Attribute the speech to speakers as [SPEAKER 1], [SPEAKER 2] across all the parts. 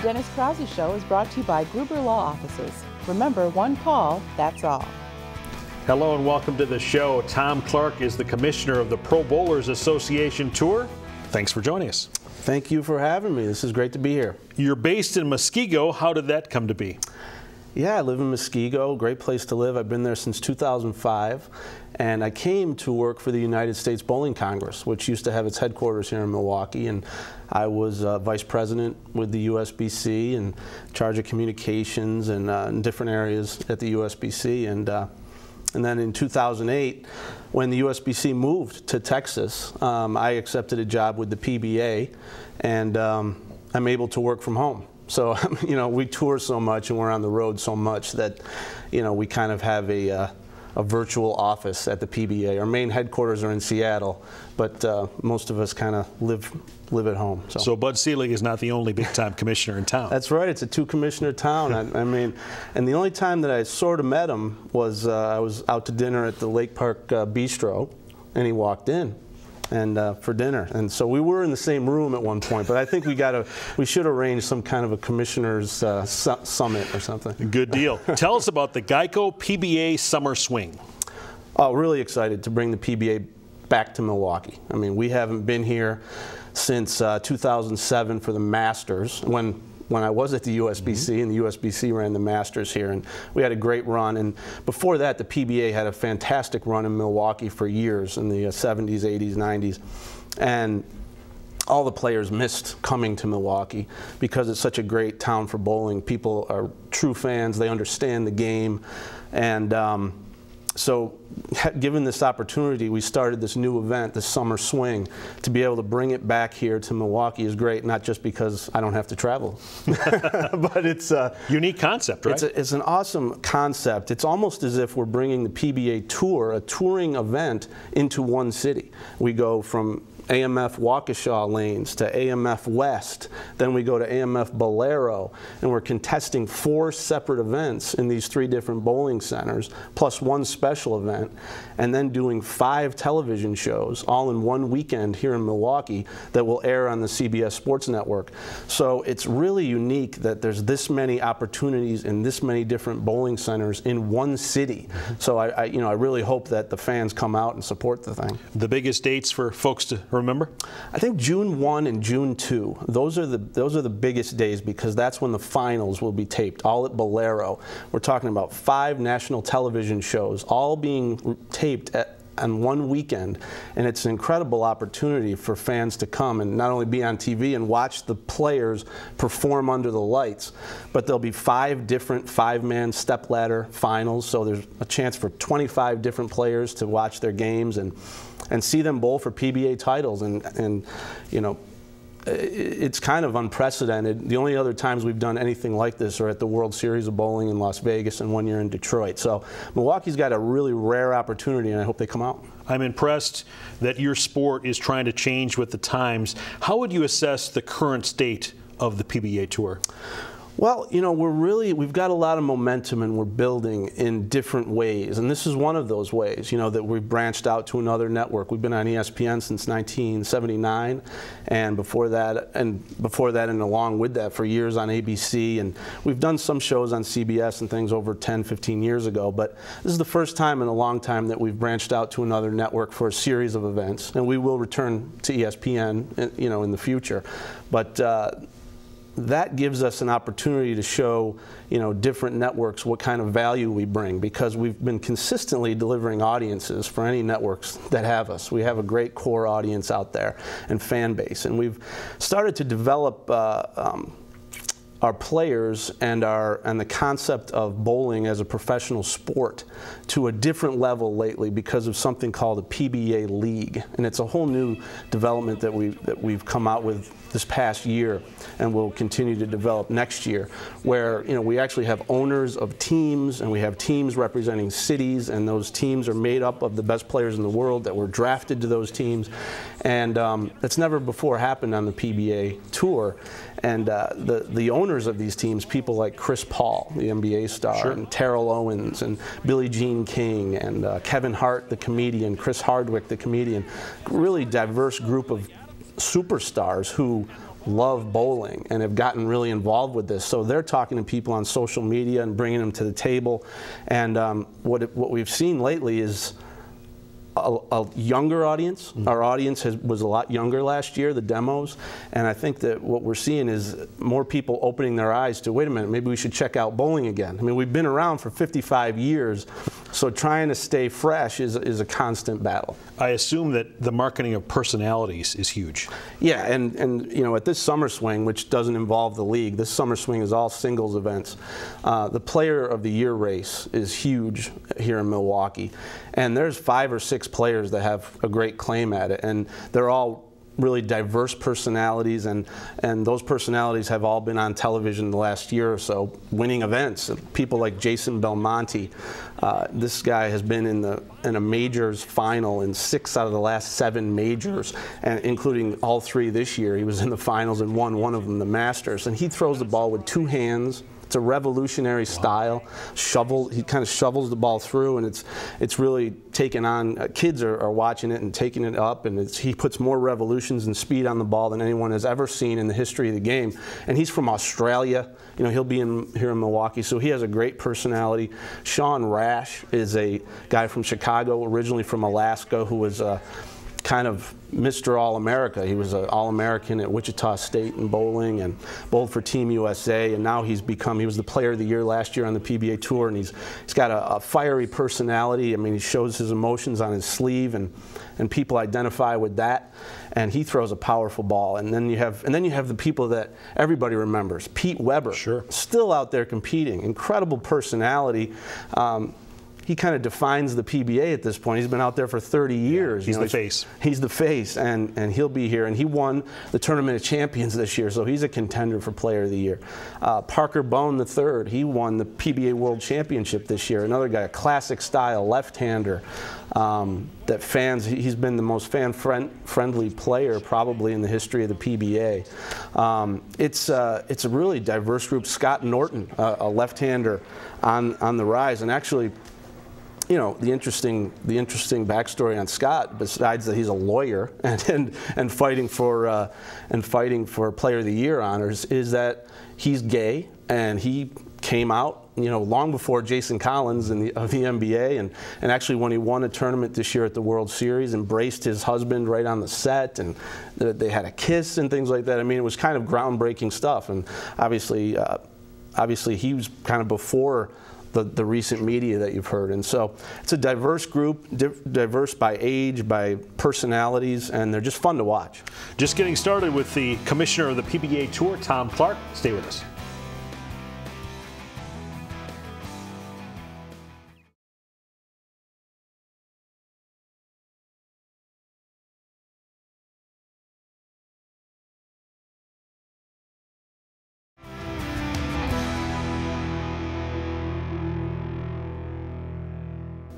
[SPEAKER 1] Dennis Krause Show is brought to you by Gruber Law Offices. Remember, one call, that's all.
[SPEAKER 2] Hello and welcome to the show. Tom Clark is the commissioner of the Pro Bowlers Association Tour. Thanks for joining us.
[SPEAKER 3] Thank you for having me. This is great to be here.
[SPEAKER 2] You're based in Muskego. How did that come to be?
[SPEAKER 3] Yeah, I live in Muskego, great place to live. I've been there since 2005, and I came to work for the United States Bowling Congress, which used to have its headquarters here in Milwaukee, and I was vice president with the USBC and in charge of communications and in different areas at the USBC. And then in 2008, when the USBC moved to Texas, I accepted a job with the PBA, and I'm able to work from home. So, you know, we tour so much and we're on the road so much that, you know, we kind of have a virtual office at the PBA. Our main headquarters are in Seattle, but most of us kind of live at home.
[SPEAKER 2] So Bud Selig is not the only big-time commissioner in town.
[SPEAKER 3] That's right. It's a two-commissioner town. I mean, and the only time that I sort of met him was I was out to dinner at the Lake Park Bistro, and he walked in. And for dinner, and so we were in the same room at one point. But I think we should arrange some kind of a commissioners summit or something.
[SPEAKER 2] Good deal. Tell us about the GEICO PBA Summer Swing.
[SPEAKER 3] Oh, really excited to bring the PBA back to Milwaukee. I mean, we haven't been here since 2007 for the Masters, when I was at the USBC, and the USBC ran the Masters here, and we had a great run. And before that, the PBA had a fantastic run in Milwaukee for years in the 70s, 80s, 90s. And all the players missed coming to Milwaukee because it's such a great town for bowling. People are true fans. They understand the game. And so given this opportunity, we started this new event, the Summer Swing. To be able to bring it back here to Milwaukee is great, not just because I don't have to travel, but it's a
[SPEAKER 2] unique concept, right?
[SPEAKER 3] It's an awesome concept. It's almost as if we're bringing the PBA Tour, a touring event, into one city. We go from AMF Waukesha lanes to AMF West, then we go to AMF Bolero, and we're contesting 4 separate events in these 3 different bowling centers, plus 1 special event, and then doing 5 television shows all in one weekend here in Milwaukee that will air on the CBS Sports Network. So it's really unique that there's this many opportunities in this many different bowling centers in one city. So I really hope that the fans come out and support the thing.
[SPEAKER 2] The biggest dates for folks to remember?
[SPEAKER 3] I think June 1 and June 2. Those are the biggest days because that's when the finals will be taped, all at Bolero. We're talking about 5 national television shows, all being taped on one weekend, and it's an incredible opportunity for fans to come and not only be on TV and watch the players perform under the lights, but there'll be 5 different 5-man stepladder finals, so there's a chance for 25 different players to watch their games and see them bowl for PBA titles, and you know, it's kind of unprecedented. The only other times we've done anything like this are at the World Series of Bowling in Las Vegas and 1 year in Detroit. So Milwaukee's got a really rare opportunity, and I hope they come out.
[SPEAKER 2] I'm impressed that your sport is trying to change with the times. How would you assess the current state of the PBA Tour?
[SPEAKER 3] Well, you know, we've got a lot of momentum and we're building in different ways. And this is one of those ways, you know, that we've branched out to another network. We've been on ESPN since 1979, and before that and along with that for years on ABC. And we've done some shows on CBS and things over 10, 15 years ago. But this is the first time in a long time that we've branched out to another network for a series of events. And we will return to ESPN, you know, in the future. But that gives us an opportunity to show, you know, different networks what kind of value we bring, because we've been consistently delivering audiences for any networks that have us. We have a great core audience out there and fan base, and we've started to develop our players and the concept of bowling as a professional sport to a different level lately because of something called a PBA League, and it's a whole new development that we've come out with this past year and will continue to develop next year, where, you know, we actually have owners of teams and we have teams representing cities, and those teams are made up of the best players in the world that were drafted to those teams, and that's never before happened on the PBA Tour. And the owners of these teams, people like Chris Paul, the NBA star,
[SPEAKER 2] sure,
[SPEAKER 3] and Terrell Owens, and Billie Jean King, and Kevin Hart, the comedian, Chris Hardwick, the comedian, really diverse group of superstars who love bowling and have gotten really involved with this. So they're talking to people on social media and bringing them to the table. And what we've seen lately is a younger audience. Our audience was a lot younger last year, the demos, and I think that what we're seeing is more people opening their eyes to, wait a minute, maybe we should check out bowling again. I mean, we've been around for 55 years, so trying to stay fresh is a constant battle.
[SPEAKER 2] I assume that the marketing of personalities is huge.
[SPEAKER 3] Yeah, and you know, at this Summer Swing, which doesn't involve the league, this Summer Swing is all singles events. The Player of the Year race is huge here in Milwaukee, and there's 5 or 6 players that have a great claim at it, and they're all really diverse personalities, and those personalities have all been on television the last year or so, winning events. People like Jason Belmonte, this guy has been in a majors final in 6 out of the last 7 majors, and including all 3 this year. He was in the finals and won one of them, the Masters, and he throws the ball with 2 hands. It's a revolutionary style. He kind of shovels the ball through, and it's really taken on. Kids are watching it and taking it up, and he puts more revolutions and speed on the ball than anyone has ever seen in the history of the game. And he's from Australia. You know, he'll be here in Milwaukee, so he has a great personality. Sean Rash is a guy from Chicago, originally from Alaska, who was kind of Mr. All-America. He was an All-American at Wichita State in bowling and bowled for Team USA, and now he was the Player of the Year last year on the PBA Tour, and he's got a fiery personality. I mean, he shows his emotions on his sleeve, and people identify with that, and he throws a powerful ball. And then you have the people that everybody remembers. Pete Weber,
[SPEAKER 2] sure, still
[SPEAKER 3] out there competing, incredible personality. He kind of defines the PBA at this point. He's been out there for 30 years.
[SPEAKER 2] He's the face.
[SPEAKER 3] He's the face, and he'll be here. And he won the Tournament of Champions this year, so he's a contender for Player of the Year. Parker Bone III, he won the PBA World Championship this year. Another guy, a classic style left-hander that fans. He's been the most fan-friendly player probably in the history of the PBA. It's a really diverse group. Scott Norton, a left-hander on the rise, and actually, you know, the interesting backstory on Scott, besides that he's a lawyer and fighting for Player of the Year honors, is that he's gay, and he came out, you know, long before Jason Collins of the NBA, and actually when he won a tournament this year at the World Series, embraced his husband right on the set, and they had a kiss and things like that. I mean, it was kind of groundbreaking stuff, and obviously he was kind of before the recent media that you've heard. And so it's a diverse group, diverse by age, by personalities, and they're just fun to watch.
[SPEAKER 2] Just getting started with the Commissioner of the PBA Tour, Tom Clark. Stay with us.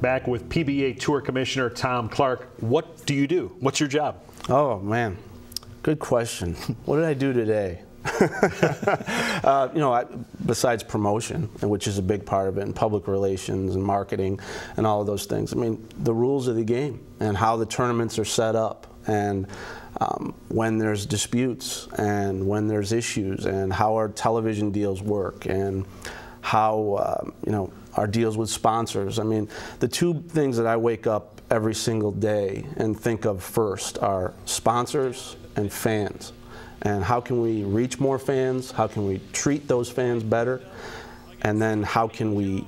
[SPEAKER 2] Back with PBA Tour Commissioner Tom Clark. What do you do? What's your job?
[SPEAKER 3] Oh, man. Good question. What did I do today? You know, besides promotion, which is a big part of it, and public relations and marketing and all of those things. I mean, the rules of the game and how the tournaments are set up, and when there's disputes and when there's issues, and how our television deals work, and how, you know, our deals with sponsors. I mean, the 2 things that I wake up every single day and think of first are sponsors and fans. And how can we reach more fans? How can we treat those fans better? And then how can we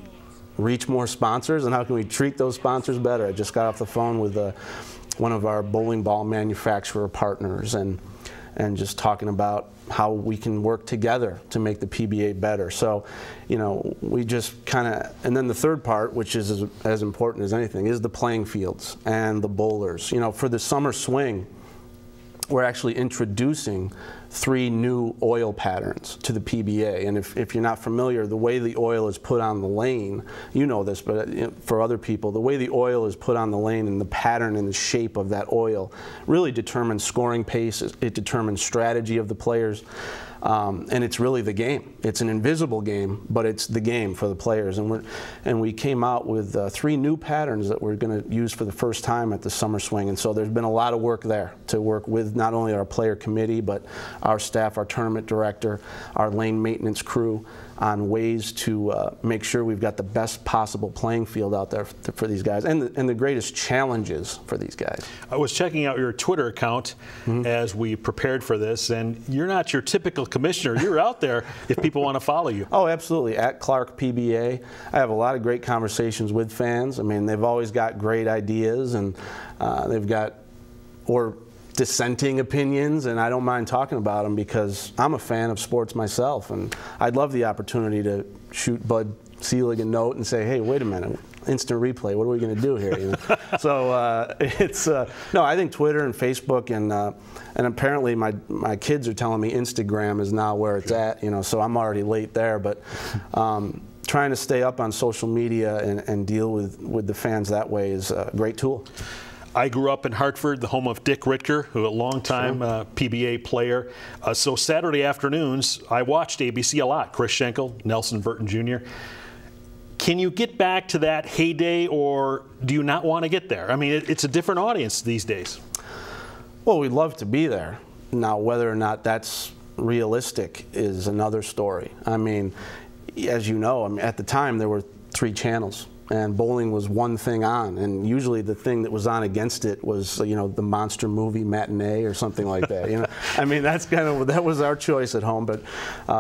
[SPEAKER 3] reach more sponsors, and how can we treat those sponsors better? I just got off the phone with one of our bowling ball manufacturer partners, and just talking about how we can work together to make the PBA better. So, you know, we just kind of, and then the third part, which is as important as anything, is the playing fields and the bowlers. You know, for the Summer Swing, we're actually introducing 3 new oil patterns to the PBA. And if you're not familiar, the way the oil is put on the lane, you know this, but for other people, the way the oil is put on the lane and the pattern and the shape of that oil really determines scoring pace. It determines strategy of the players. And it's really the game. It's an invisible game, but it's the game for the players. And we came out with 3 new patterns that we're going to use for the first time at the Summer Swing. And so there's been a lot of work there to work with not only our player committee, but our staff, our tournament director, our lane maintenance crew, on ways to make sure we've got the best possible playing field out there for these guys, and the greatest challenges for these guys. I
[SPEAKER 2] was checking out your Twitter account as we prepared for this, and you're not your typical commissioner. You're out there if people want to follow you.
[SPEAKER 3] Oh, absolutely. At Clark PBA. I have a lot of great conversations with fans. I mean, they've always got great ideas, and they've got, or dissenting opinions, and I don't mind talking about them because I'm a fan of sports myself, and I'd love the opportunity to shoot Bud Selig a note and say, hey, wait a minute, instant replay, what are we going to do here? You know? So it's no, I think Twitter and Facebook and apparently my kids are telling me Instagram is now where it's at, you know, so I'm already late there, but trying to stay up on social media and deal with the fans that way is a great tool.
[SPEAKER 2] I grew up in Hartford, the home of Dick Ritker, who a longtime PBA player. So Saturday afternoons, I watched ABC a lot. Chris Schenkel, Nelson Burton Jr. Can you get back to that heyday, or do you not want to get there? I mean, it's a different audience these days.
[SPEAKER 3] Well, we'd love to be there. Now, whether or not that's realistic is another story. I mean, as you know, I mean, at the time there were 3 channels. And bowling was one thing on, and usually the thing that was on against it was, you know, the monster movie matinee or something like that. You know, I mean, that's kind of, that was our choice at home. But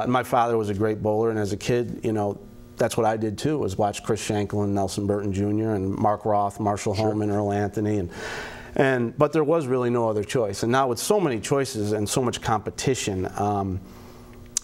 [SPEAKER 3] my father was a great bowler, and as a kid, you know, that's what I did too, was watch Chris Schenkel and Nelson Burton Jr. and Mark Roth, Marshall Holman, Earl Anthony, but there was really no other choice. And now with so many choices and so much competition,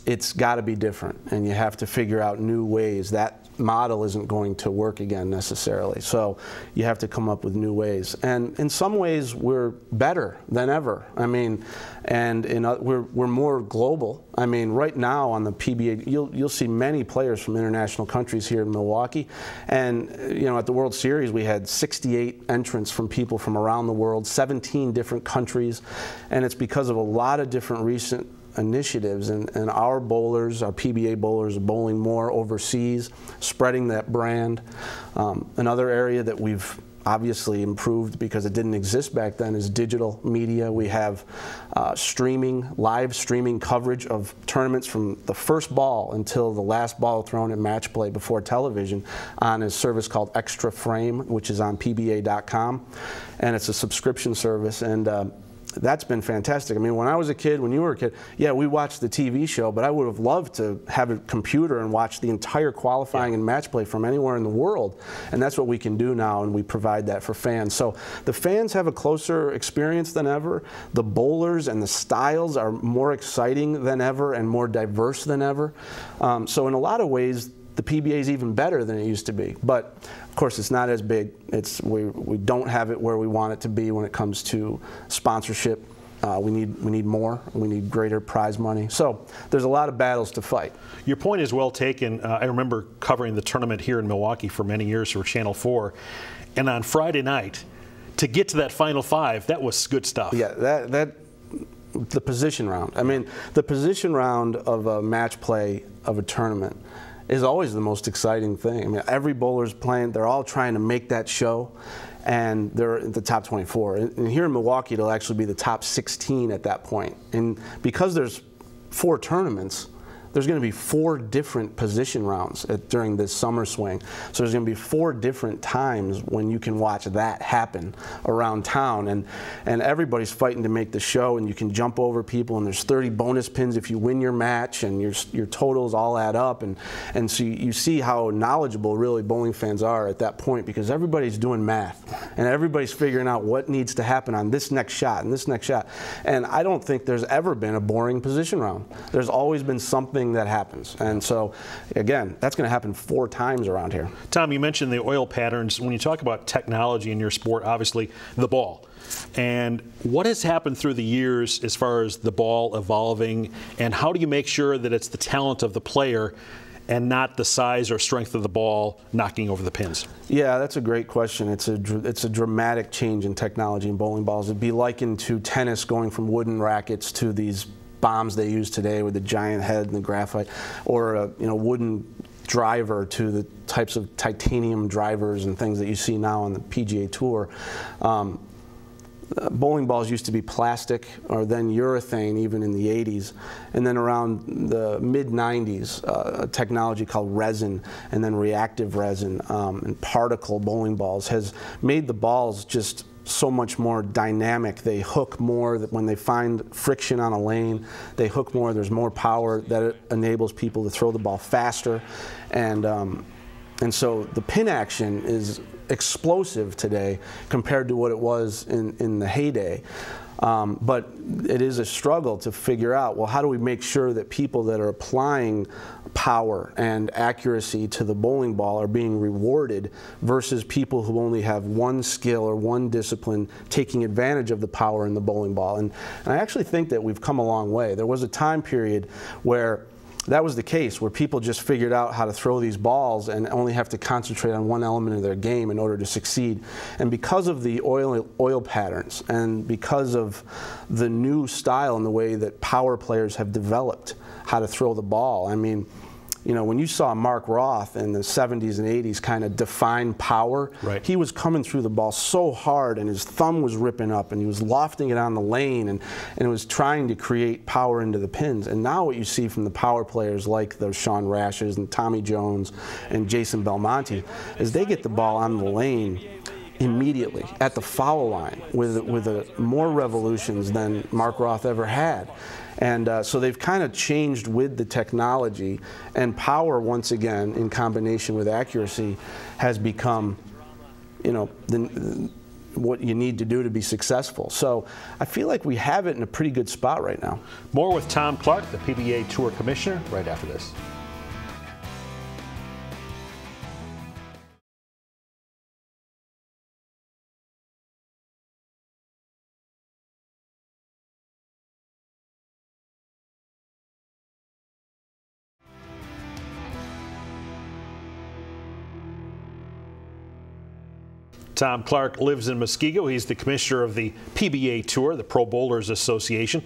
[SPEAKER 3] it's got to be different, and you have to figure out new ways. That model isn't going to work again necessarily, so you have to come up with new ways. And in some ways, we're better than ever. I mean, and we're more global. I mean, right now on the PBA, you'll see many players from international countries here in Milwaukee, and you know, at the World Series we had 68 entrants from people from around the world, 17 different countries, and it's because of a lot of different recent initiatives, and our bowlers, our PBA bowlers, are bowling more overseas, spreading that brand. Another area that we've obviously improved because it didn't exist back then is digital media. We have live streaming coverage of tournaments from the first ball until the last ball thrown in match play before television on a service called Extra Frame, which is on PBA.com, and it's a subscription service, and that's been fantastic. I mean, when I was a kid, when you were a kid, yeah, we watched the TV show, but I would have loved to have a computer and watch the entire qualifying and match play from anywhere in the world. And that's what we can do now, and we provide that for fans. So the fans have a closer experience than ever. The bowlers and the styles are more exciting than ever and more diverse than ever. So in a lot of ways, the PBA is even better than it used to be. But of course, it's not as big. We don't have it where we want it to be when it comes to sponsorship. We need more. We need greater prize money. So there's a lot of battles to fight.
[SPEAKER 2] Your point is well taken. I remember covering the tournament here in Milwaukee for many years for Channel 4, and on Friday night, to get to that Final 5, that was good stuff.
[SPEAKER 3] Yeah, the position round. I mean, the position round of a match play of a tournament is always the most exciting thing. I mean, every bowler's playing, they're all trying to make that show, and they're in the top 24. And here in Milwaukee, it'll actually be the top 16 at that point. And because there's 4 tournaments, there's going to be 4 different position rounds during this summer swing. So there's going to be 4 different times when you can watch that happen around town. And everybody's fighting to make the show, and you can jump over people, and there's 30 bonus pins if you win your match, and your totals all add up. And so you see how knowledgeable really bowling fans are at that point, because everybody's doing math, and everybody's figuring out what needs to happen on this next shot and this next shot. And I don't think there's ever been a boring position round. There's always been something that happens. And so, again, that's going to happen 4 times around here.
[SPEAKER 2] Tom, you mentioned the oil patterns. When you talk about technology in your sport, obviously the ball. And what has happened through the years as far as the ball evolving, and how do you make sure that it's the talent of the player and not the size or strength of the ball knocking over the pins?
[SPEAKER 3] Yeah, that's a great question. It's a dramatic change in technology in bowling balls. It'd be likened to tennis going from wooden rackets to these bombs they use today with the giant head and the graphite, or a wooden driver to the types of titanium drivers and things that you see now on the PGA Tour. bowling balls used to be plastic or then urethane even in the 80s. And then around the mid-90s, a technology called resin and then reactive resin and particle bowling balls has made the balls just so much more dynamic. They hook more. When they find friction on a lane, they hook more. There's more power that it enables people to throw the ball faster. And so the pin action is explosive today compared to what it was in the heyday. But it is a struggle to figure out, well, how do we make sure that people that are applying power and accuracy to the bowling ball are being rewarded versus people who only have one skill or one discipline taking advantage of the power in the bowling ball. And I actually think that we've come a long way. There was a time period where that was the case, where people just figured out how to throw these balls and only have to concentrate on one element of their game in order to succeed. And because of the oil patterns and because of the new style and the way that power players have developed how to throw the ball, I mean, you know, when you saw Mark Roth in the 70s and 80s kind of define power,
[SPEAKER 2] right,
[SPEAKER 3] he was coming through the ball so hard and his thumb was ripping up and he was lofting it on the lane and it was trying to create power into the pins. And now what you see from the power players like the Sean Rashes and Tommy Jones and Jason Belmonte is they get the ball on the lane immediately at the foul line with more revolutions than Mark Roth ever had. And so they've kind of changed with the technology, and power, once again, in combination with accuracy, has become, you know, what you need to do to be successful. So I feel like we have it in a pretty good spot right now.
[SPEAKER 2] More with Tom Clark, the PBA Tour Commissioner, right after this. Tom Clark lives in Muskego. He's the commissioner of the PBA Tour, the Pro Bowlers Association.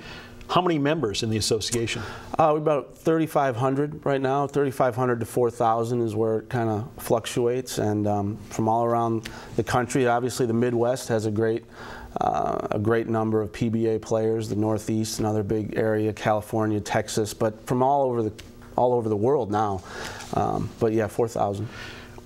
[SPEAKER 2] How many members in the association?
[SPEAKER 3] We're about 3,500 right now. 3,500 to 4,000 is where it kind of fluctuates. And from all around the country, obviously the Midwest has a great number of PBA players. The Northeast, another big area, California, Texas, but from all over the world now. But yeah, 4,000.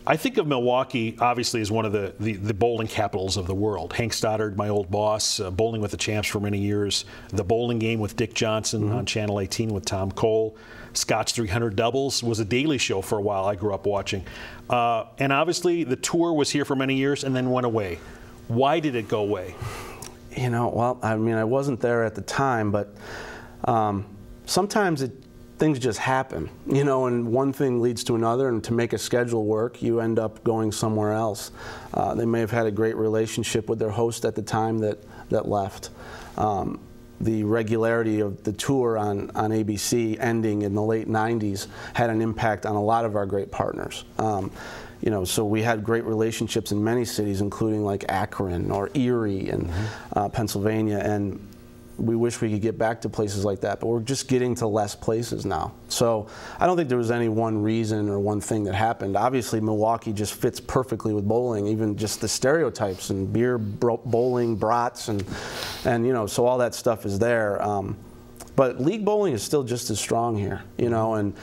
[SPEAKER 2] I think of Milwaukee, obviously, as one of the bowling capitals of the world. Hank Stoddard, my old boss, bowling with the champs for many years. The Bowling Game with Dick Johnson on Channel 18 with Tom Cole. Scott's 300 Doubles was a daily show for a while I grew up watching. And obviously, the tour was here for many years and then went away. Why did it go away?
[SPEAKER 3] You know, well, I mean, I wasn't there at the time, but sometimes things just happen, you know, and one thing leads to another, and to make a schedule work, you end up going somewhere else. They may have had a great relationship with their host at the time that left. The regularity of the tour on ABC ending in the late 90s had an impact on a lot of our great partners. You know, so we had great relationships in many cities, including like Akron or Erie and Pennsylvania, and we wish we could get back to places like that, but we're just getting to less places now. So I don't think there was any one reason or one thing that happened. Obviously, Milwaukee just fits perfectly with bowling, even just the stereotypes and beer, bowling, brats, and you know, so all that stuff is there. But league bowling is still just as strong here, you know, and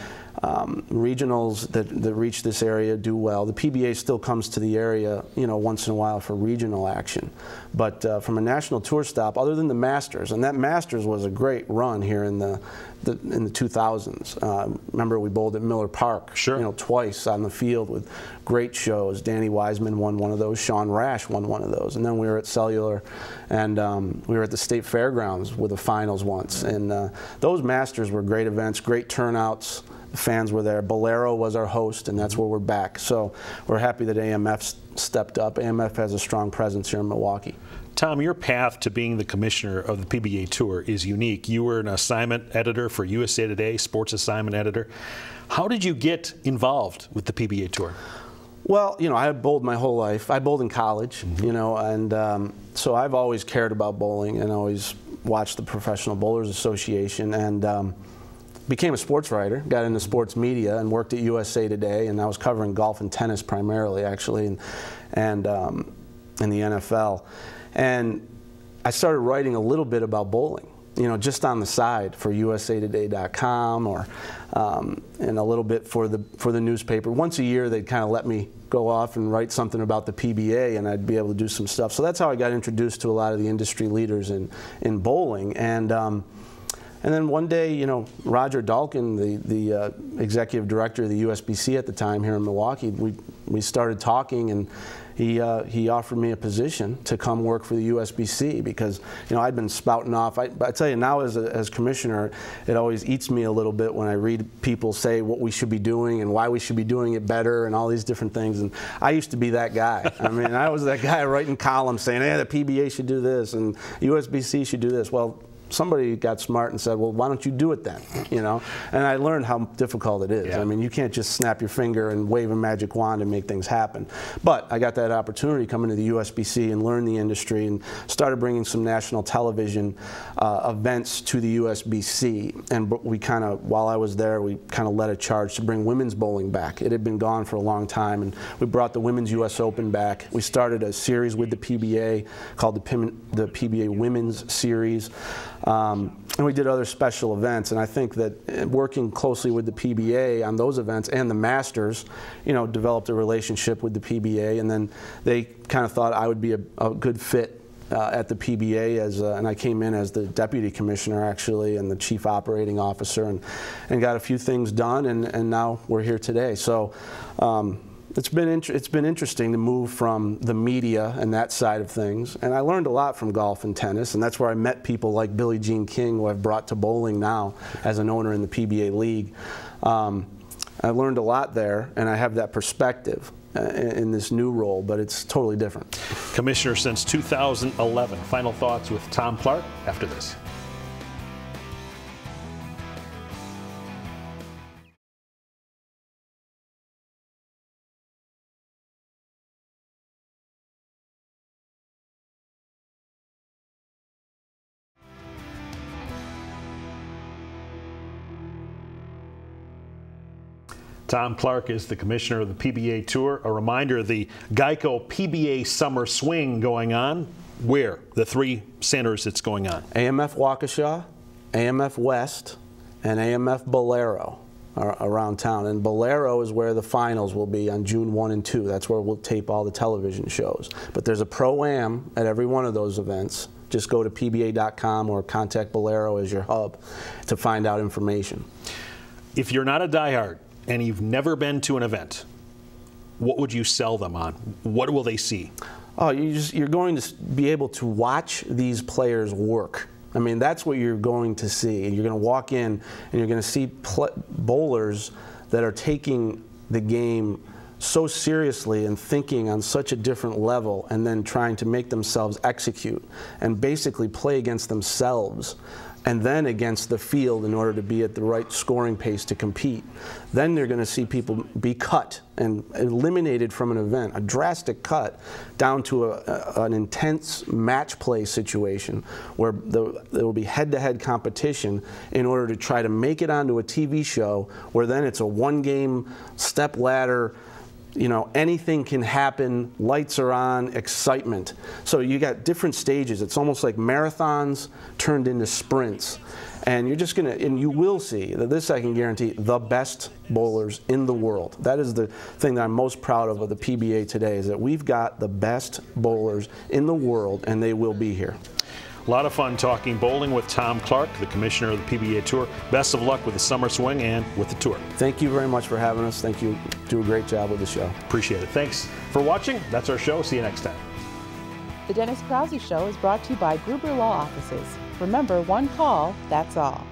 [SPEAKER 3] regionals that reach this area do well. The PBA still comes to the area, you know, once in a while for regional action. But from a national tour stop, other than the Masters, and that Masters was a great run here in the 2000s. Remember, we bowled at Miller Park,
[SPEAKER 2] sure,
[SPEAKER 3] you know, twice on the field with great shows. Danny Wiseman won one of those. Sean Rash won one of those. And then we were at Cellular, and we were at the State Fairgrounds with the finals once. And those Masters were great events, great turnouts. The fans were there. Bolero was our host, and that's where we're back. So we're happy that AMF stepped up. AMF has a strong presence here in Milwaukee.
[SPEAKER 2] Tom, your path to being the commissioner of the PBA Tour is unique. You were an assignment editor for USA Today, sports assignment editor. How did you get involved with the PBA Tour?
[SPEAKER 3] Well, you know, I bowled my whole life. I bowled in college, you know, and so I've always cared about bowling and always watched the Professional Bowlers Association, and became a sports writer, got into sports media, and worked at USA Today, and I was covering golf and tennis primarily, actually, and in the NFL. And I started writing a little bit about bowling, you know, just on the side for usatoday.com or and a little bit for the newspaper. Once a year, they'd kind of let me go off and write something about the PBA, and I'd be able to do some stuff. So that's how I got introduced to a lot of the industry leaders in bowling. And then one day, you know, Roger Dalkin, the executive director of the USBC at the time here in Milwaukee, we started talking, and he offered me a position to come work for the USBC because, you know, I'd been spouting off. I tell you now, as commissioner, it always eats me a little bit when I read people say what we should be doing and why we should be doing it better and all these different things. And I used to be that guy. I mean, I was that guy writing columns saying, hey, the PBA should do this and USBC should do this. Well, somebody got smart and said, well, why don't you do it then, you know? And I learned how difficult it is.
[SPEAKER 2] Yeah.
[SPEAKER 3] I mean, you can't just snap your finger and wave a magic wand and make things happen. But I got that opportunity coming to the USBC and learn the industry and started bringing some national television events to the USBC. And we kind of, while I was there, we kind of led a charge to bring women's bowling back. It had been gone for a long time, and we brought the Women's US Open back. We started a series with the PBA called the PBA Women's Series. And we did other special events, and I think that working closely with the PBA on those events and the Masters, you know, developed a relationship with the PBA, and then they kind of thought I would be a good fit at the PBA and I came in as the deputy commissioner actually and the chief operating officer and got a few things done, and now we're here today. So. It's been interesting to move from the media and that side of things, and I learned a lot from golf and tennis, and that's where I met people like Billie Jean King, who I've brought to bowling now as an owner in the PBA League. I learned a lot there, and I have that perspective in this new role, but it's totally different.
[SPEAKER 2] Commissioner since 2011. Final thoughts with Tom Clark after this. Tom Clark is the commissioner of the PBA Tour. A reminder, the GEICO PBA Summer Swing going on. Where? The three centers it's going on.
[SPEAKER 3] AMF Waukesha, AMF West, and AMF Bolero are around town. And Bolero is where the finals will be on June 1 and 2. That's where we'll tape all the television shows. But there's a Pro-Am at every one of those events. Just go to PBA.com or contact Bolero as your hub to find out information.
[SPEAKER 2] If you're not a diehard, and you've never been to an event, what would you sell them on? What will they see?
[SPEAKER 3] Oh, you're going to be able to watch these players work. I mean, that's what you're going to see. You're going to walk in and you're going to see bowlers that are taking the game so seriously and thinking on such a different level, and then trying to make themselves execute and basically play against themselves and then against the field in order to be at the right scoring pace to compete. Then they're going to see people be cut and eliminated from an event, a drastic cut, down to an intense match play situation where there will be head-to-head competition in order to try to make it onto a TV show where then it's a one-game step ladder. You know, anything can happen, lights are on, excitement. So you got different stages. It's almost like marathons turned into sprints. And you're just going to, and you will see, this I can guarantee, the best bowlers in the world. That is the thing that I'm most proud of the PBA today, is that we've got the best bowlers in the world, and they will be here.
[SPEAKER 2] A lot of fun talking bowling with Tom Clark, the commissioner of the PBA Tour. Best of luck with the Summer Swing and with the tour.
[SPEAKER 3] Thank you very much for having us. Thank you. Do a great job with the show.
[SPEAKER 2] Appreciate it. Thanks for watching. That's our show. See you next time.
[SPEAKER 1] The Dennis Krause Show is brought to you by Gruber Law Offices. Remember, one call, that's all.